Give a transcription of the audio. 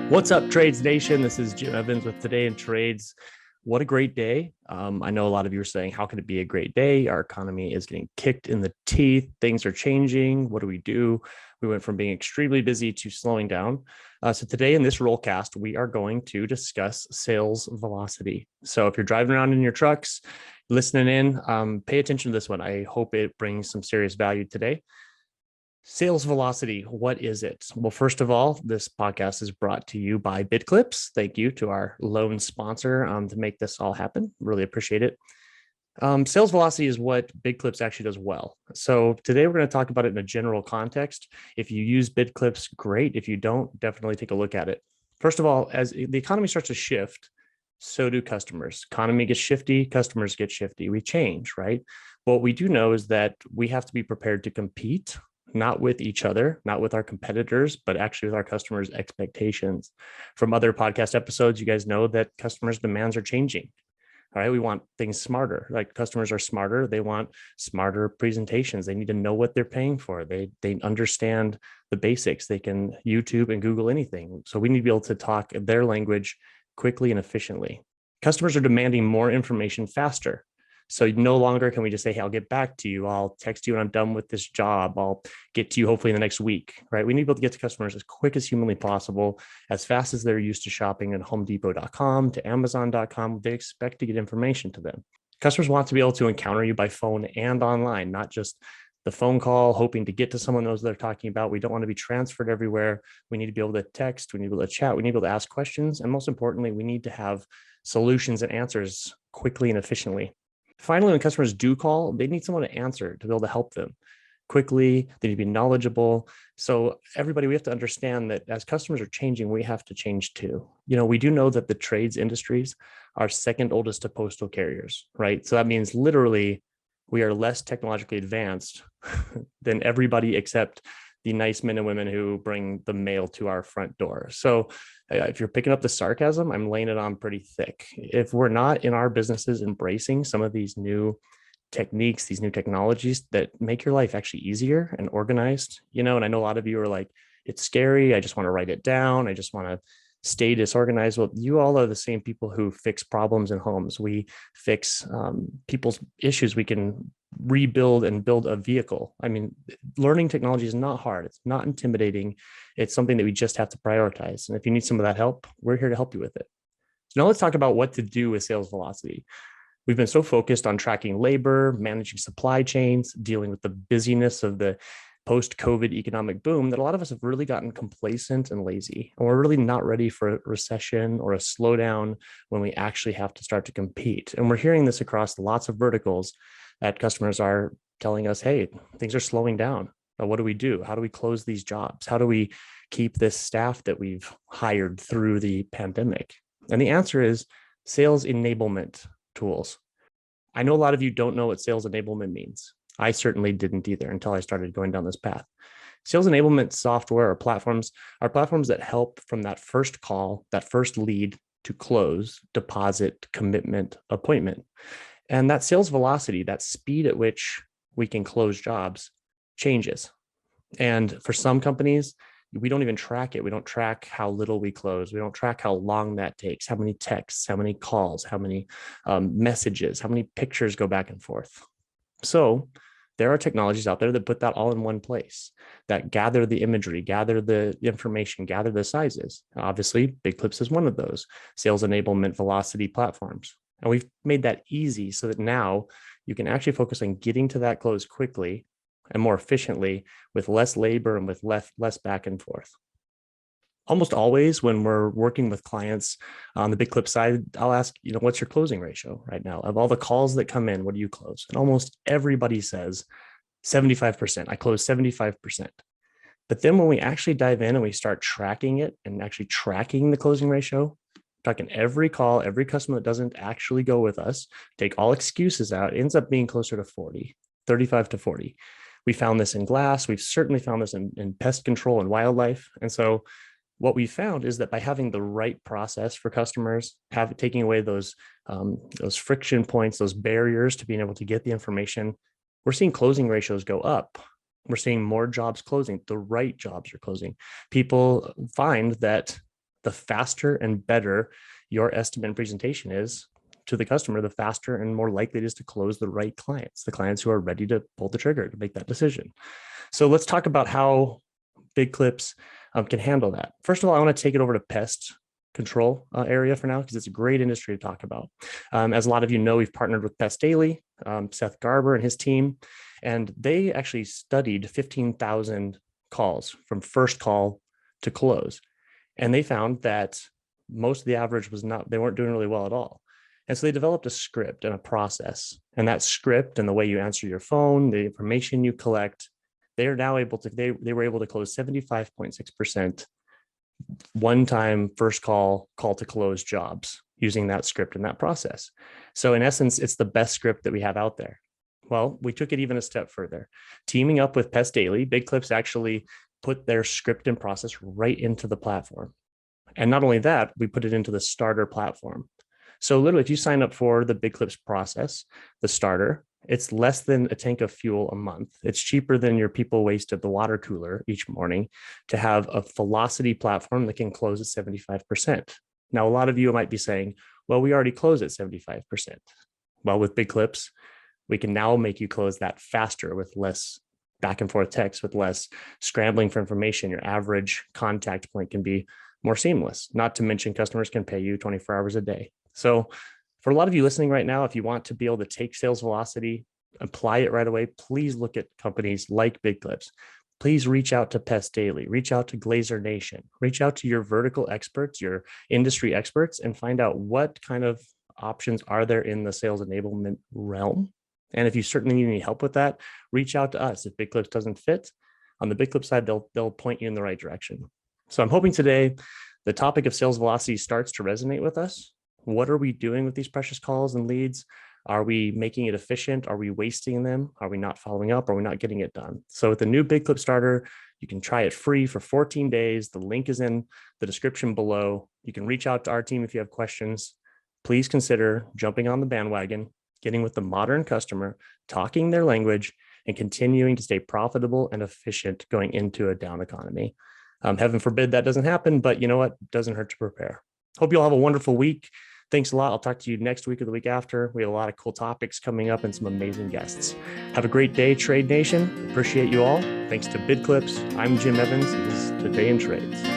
What's up, Trades Nation? This is Jim Evans with Today in Trades. What a great day. I know a lot of you are saying, how could it be a great day? Our economy is getting kicked in the teeth. Things are changing. What do we do? We went from being extremely busy to slowing down. So today in this Rollcast, we are going to discuss sales velocity. So if you're driving around in your trucks, listening in, pay attention to this one. I hope it brings some serious value today. Sales velocity, what is it? Well, first of all, this podcast is brought to you by BidClips. Thank you to our lone sponsor to make this all happen. Really appreciate it. Sales velocity is what BidClips actually does well. So today we're going to talk about it in a general context. If you use BidClips, great. If you don't, definitely take a look at it. First of all, as the economy starts to shift, so do customers. Economy gets shifty, customers get shifty. We change, right? What we do know is that we have to be prepared to compete, not with each other, not with our competitors, but actually with our customers' expectations. From other podcast episodes, you guys know that customers' demands are changing. All right, we want things smarter. Like customers are smarter. They want smarter presentations. They need to know what they're paying for. They understand the basics. They can YouTube and Google anything. So we need to be able to talk their language quickly and efficiently. Customers are demanding more information faster. So no longer can we just say, hey, I'll get back to you. I'll text you when I'm done with this job. I'll get to you hopefully in the next week, right? We need to be able to get to customers as quick as humanly possible, as fast as they're used to shopping at HomeDepot.com to Amazon.com. They expect to get information to them. Customers want to be able to encounter you by phone and online, not just the phone call, hoping to get to someone knows what they're talking about. We don't want to be transferred everywhere. We need to be able to text. We need to be able to chat. We need to be able to ask questions. And most importantly, we need to have solutions and answers quickly and efficiently. Finally, when customers do call, they need someone to answer to be able to help them quickly. They need to be knowledgeable. So everybody, we have to understand that as customers are changing, we have to change too. We do know that the trades industries are second oldest to postal carriers, right? So that means literally we are less technologically advanced than everybody except the nice men and women who bring the mail to our front door. So if you're picking up the sarcasm, I'm laying it on pretty thick. If we're not in our businesses embracing some of these new techniques, these new technologies that make your life actually easier and organized, and I know a lot of you are like, it's scary. I just want to write it down. I just want to stay disorganized. Well, you all are the same people who fix problems in homes. We fix people's issues. We can rebuild and build a vehicle. I mean, learning technology is not hard. It's not intimidating. It's something that we just have to prioritize. And if you need some of that help, we're here to help you with it. So now let's talk about what to do with sales velocity. We've been so focused on tracking labor, managing supply chains, dealing with the busyness of the post-COVID economic boom that a lot of us have really gotten complacent and lazy. And we're really not ready for a recession or a slowdown when we actually have to start to compete. And we're hearing this across lots of verticals that customers are telling us, hey, things are slowing down. What do we do? How do we close these jobs? How do we keep this staff that we've hired through the pandemic? And the answer is sales enablement tools. I know a lot of you don't know what sales enablement means. I certainly didn't either until I started going down this path. Sales enablement software or platforms are platforms that help from that first call, that first lead to close, deposit, commitment, appointment. And that sales velocity, that speed at which we can close jobs changes. And for some companies, we don't even track it. We don't track how little we close. We don't track how long that takes, how many texts, how many calls, how many messages, how many pictures go back and forth. So there are technologies out there that put that all in one place, that gather the imagery, gather the information, gather the sizes. Obviously, BidClips is one of those sales enablement velocity platforms. And we've made that easy so that now you can actually focus on getting to that close quickly and more efficiently with less labor and with less back and forth. Almost always when we're working with clients on the BidClip side, I'll ask, what's your closing ratio right now? Of all the calls that come in, what do you close? And almost everybody says 75%. I close 75%. But then when we actually dive in and we start tracking it and actually tracking the closing ratio, talking every call, every customer that doesn't actually go with us, take all excuses out, it ends up being closer to 40, 35 to 40. We found this in glass. We've certainly found this in pest control and wildlife. And so what we found is that by having the right process for customers, taking away those friction points, those barriers to being able to get the information, we're seeing closing ratios go up. We're seeing more jobs closing. The right jobs are closing. People find that the faster and better your estimate and presentation is to the customer, the faster and more likely it is to close the right clients, the clients who are ready to pull the trigger to make that decision. So let's talk about how BidClips can handle that. First of all, I want to take it over to pest control area for now, because it's a great industry to talk about. As a lot of you know, we've partnered with PestDaily, Seth Garber and his team, and they actually studied 15,000 calls from first call to close. And they found that most of the average was not, they weren't doing really well at all. And so they developed a script and a process. And that script and the way you answer your phone, the information you collect, they are now able to, they were able to close 75.6% one-time first call to close jobs using that script and that process. So in essence, it's the best script that we have out there. Well, we took it even a step further. Teaming up with PestDaily, BidClips actually put their script and process right into the platform. And not only that, we put it into the starter platform. So literally, if you sign up for the BidClips process, the starter, it's less than a tank of fuel a month. It's cheaper than your people waste at the water cooler each morning to have a velocity platform that can close at 75%. Now, a lot of you might be saying, well, we already close at 75%. Well, with BidClips, we can now make you close that faster with less back and forth text, with less scrambling for information. Your average contact point can be more seamless, not to mention customers can pay you 24 hours a day. So for a lot of you listening right now, if you want to be able to take sales velocity, apply it right away, please look at companies like BidClips. Please reach out to PestDaily, reach out to Glazer Nation, reach out to your vertical experts, your industry experts, and find out what kind of options are there in the sales enablement realm. And if you certainly need any help with that, reach out to us. If BidClips doesn't fit, on the BidClips side, they'll point you in the right direction. So I'm hoping today the topic of sales velocity starts to resonate with us. What are we doing with these precious calls and leads? Are we making it efficient? Are we wasting them? Are we not following up? Are we not getting it done? So with the new BidClip starter, you can try it free for 14 days. The link is in the description below. You can reach out to our team if you have questions. Please consider jumping on the bandwagon, getting with the modern customer, talking their language, and continuing to stay profitable and efficient going into a down economy. Heaven forbid that doesn't happen, but you know what? It doesn't hurt to prepare. Hope you all have a wonderful week. Thanks a lot. I'll talk to you next week or the week after. We have a lot of cool topics coming up and some amazing guests. Have a great day, Trade Nation. Appreciate you all. Thanks to BidClips. I'm Jim Evans, and this is Today in Trades.